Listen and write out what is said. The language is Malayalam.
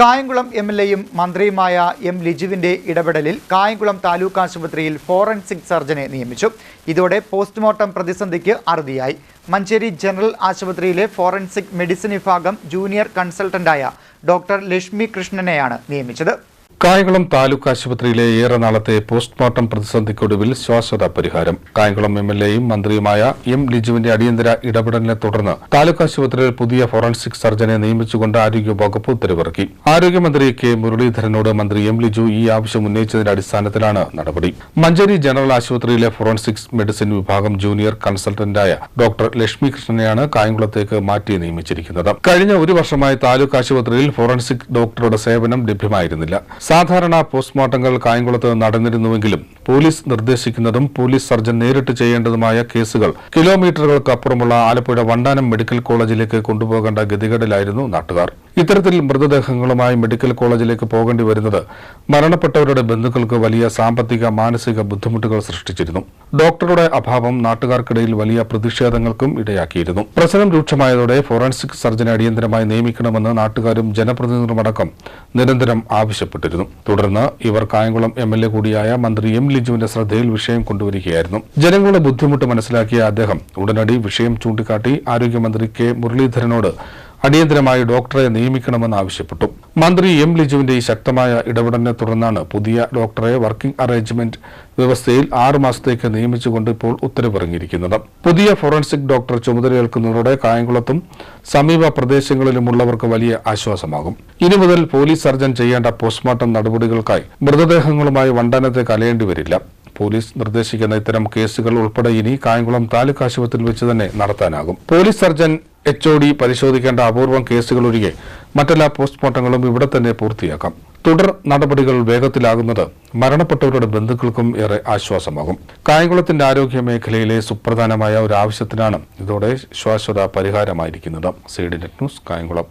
കായംകുളം എംഎൽഎയും മന്ത്രിയുമായ എം ലിജുവിന്റെ ഇടപെടലിൽ കായംകുളം താലൂക്ക് ആശുപത്രിയിൽ ഫോറൻസിക് സർജനെ നിയമിച്ചു. ഇതോടെ പോസ്റ്റ്മോർട്ടം പ്രതിസന്ധിക്ക് അറുതിയായി. മഞ്ചേരി ജനറൽ ആശുപത്രിയിലെ ഫോറൻസിക് മെഡിസിൻ വിഭാഗം ജൂനിയർ കൺസൾട്ടന്റായ ഡോക്ടർ ലക്ഷ്മി കൃഷ്ണനെയാണ് നിയമിച്ചത്. കായംകുളം താലൂക്ക് ആശുപത്രിയിലെ ഏറെ നാളത്തെ പോസ്റ്റ്മോർട്ടം പ്രതിസന്ധിക്കൊടുവിൽ ശാശ്വത പരിഹാരം. കായംകുളം എംഎൽഎയും മന്ത്രിയുമായ എം ലിജുവിന്റെ അടിയന്തര ഇടപെടലിനെ തുടർന്ന് താലൂക്ക് ആശുപത്രിയിൽ പുതിയ ഫോറൻസിക് സർജനെ നിയമിച്ചുകൊണ്ട് ആരോഗ്യവകുപ്പ് ഉത്തരവിറക്കി. ആരോഗ്യമന്ത്രി കെ മുരളീധരനോട് മന്ത്രി എം ലിജു ഈ ആവശ്യം ഉന്നയിച്ചതിന്റെ അടിസ്ഥാനത്തിലാണ് നടപടി. മഞ്ചേരി ജനറൽ ആശുപത്രിയിലെ ഫോറൻസിക് മെഡിസിൻ വിഭാഗം ജൂനിയർ കൺസൾട്ടന്റായ ഡോക്ടർ ലക്ഷ്മി കൃഷ്ണനെയാണ് കായംകുളത്തേക്ക് മാറ്റി നിയമിച്ചിരിക്കുന്നത്. കഴിഞ്ഞ ഒരു വർഷമായി താലൂക്ക് ആശുപത്രിയിൽ ഫോറൻസിക് ഡോക്ടറുടെ സേവനം ലഭ്യമായിരുന്നില്ല. സാധാരണ പോസ്റ്റ്മോർട്ടങ്ങൾ കായംകുളത്ത് നടന്നിരുന്നുവെങ്കിലും പോലീസ് നിർദ്ദേശിക്കുന്നതും പോലീസ് സർജൻ നേരിട്ട് ചെയ്യേണ്ടതുമായ കേസുകൾ കിലോമീറ്ററുകൾക്കപ്പുറമുള്ള ആലപ്പുഴ വണ്ടാനം മെഡിക്കൽ കോളേജിലേക്ക് കൊണ്ടുപോകേണ്ട ഗതികേടിലായിരുന്നു നാട്ടുകാർ. ഇത്തരത്തിൽ മൃതദേഹങ്ങളുമായി മെഡിക്കൽ കോളേജിലേക്ക് പോകേണ്ടി വരുന്നത് മരണപ്പെട്ടവരുടെ ബന്ധുക്കൾക്ക് വലിയ സാമ്പത്തിക മാനസിക ബുദ്ധിമുട്ടുകൾ സൃഷ്ടിച്ചിരുന്നു. ഡോക്ടറുടെ അഭാവം നാട്ടുകാർക്കിടയിൽ വലിയ പ്രതിഷേധങ്ങൾക്കും ഇടയാക്കിയിരുന്നു. പ്രശ്നം രൂക്ഷമായതോടെ ഫോറൻസിക് സർജനെ അടിയന്തരമായി നിയമിക്കണമെന്ന് നാട്ടുകാരും ജനപ്രതിനിധികളുമടക്കം നിരന്തരം ആവശ്യപ്പെട്ടിരുന്നു. തുടർന്ന് ഇവർ കായംകുളം എംഎൽഎ കൂടിയായ മന്ത്രി എം ലിജുവിന്റെ ശ്രദ്ധയിൽ വിഷയം കൊണ്ടുവരികയായിരുന്നു. ജനങ്ങളുടെ ബുദ്ധിമുട്ട് മനസ്സിലാക്കിയ അദ്ദേഹം ഉടനടി വിഷയം ചൂണ്ടിക്കാട്ടി ആരോഗ്യമന്ത്രി കെ മുരളീധരനോട് അടിയന്തരമായി ഡോക്ടറെ നിയമിക്കണമെന്ന് ആവശ്യപ്പെട്ടു. മന്ത്രി എം ലിജുവിന്റെ ഈ ശക്തമായ ഇടപെടലിനെ തുടർന്നാണ് പുതിയ ഡോക്ടറെ വർക്കിംഗ് അറേഞ്ച്മെന്റ് വ്യവസ്ഥയിൽ 6 മാസത്തേക്ക് നിയമിച്ചുകൊണ്ട് ഇപ്പോൾ ഉത്തരവിറങ്ങിയിരിക്കുന്നത്. പുതിയ ഫോറൻസിക് ഡോക്ടർ ചുമതലയേൽക്കുന്നതോടെ കായംകുളത്തും സമീപ പ്രദേശങ്ങളിലുമുള്ളവർക്ക് വലിയ ആശ്വാസമാകും. ഇനി മുതൽ പോലീസ് സർജൻ ചെയ്യേണ്ട പോസ്റ്റ്മോർട്ടം നടപടികൾക്കായി മൃതദേഹങ്ങളുമായി വണ്ടാനത്തേക്ക് അലയേണ്ടി വരില്ല. പോലീസ് നിർദ്ദേശിക്കുന്ന ഇത്തരം കേസുകൾ ഉൾപ്പെടെ ഇനി കായംകുളം താലൂക്ക് ആശുപത്രിയിൽ വെച്ച് തന്നെ നടത്താനാകും. പോലീസ് സർജൻ HOD പരിശോധിക്കേണ്ട അപൂർവം കേസുകൾ ഒഴികെ മറ്റെല്ലാ പോസ്റ്റ്മോർട്ടങ്ങളും ഇവിടെ തന്നെ പൂർത്തിയാക്കാം. തുടർ നടപടികൾ വേഗത്തിലാകുന്നത് മരണപ്പെട്ടവരുടെ ബന്ധുക്കൾക്കും ഏറെ ആശ്വാസമാകും. കായംകുളത്തിന്റെ ആരോഗ്യ മേഖലയിലെ സുപ്രധാനമായ ഒരു ആവശ്യത്തിനാണ് ഇതോടെ ശാശ്വത പരിഹാരമായിരിക്കുന്നത്. CD Net News, Kayamkulam.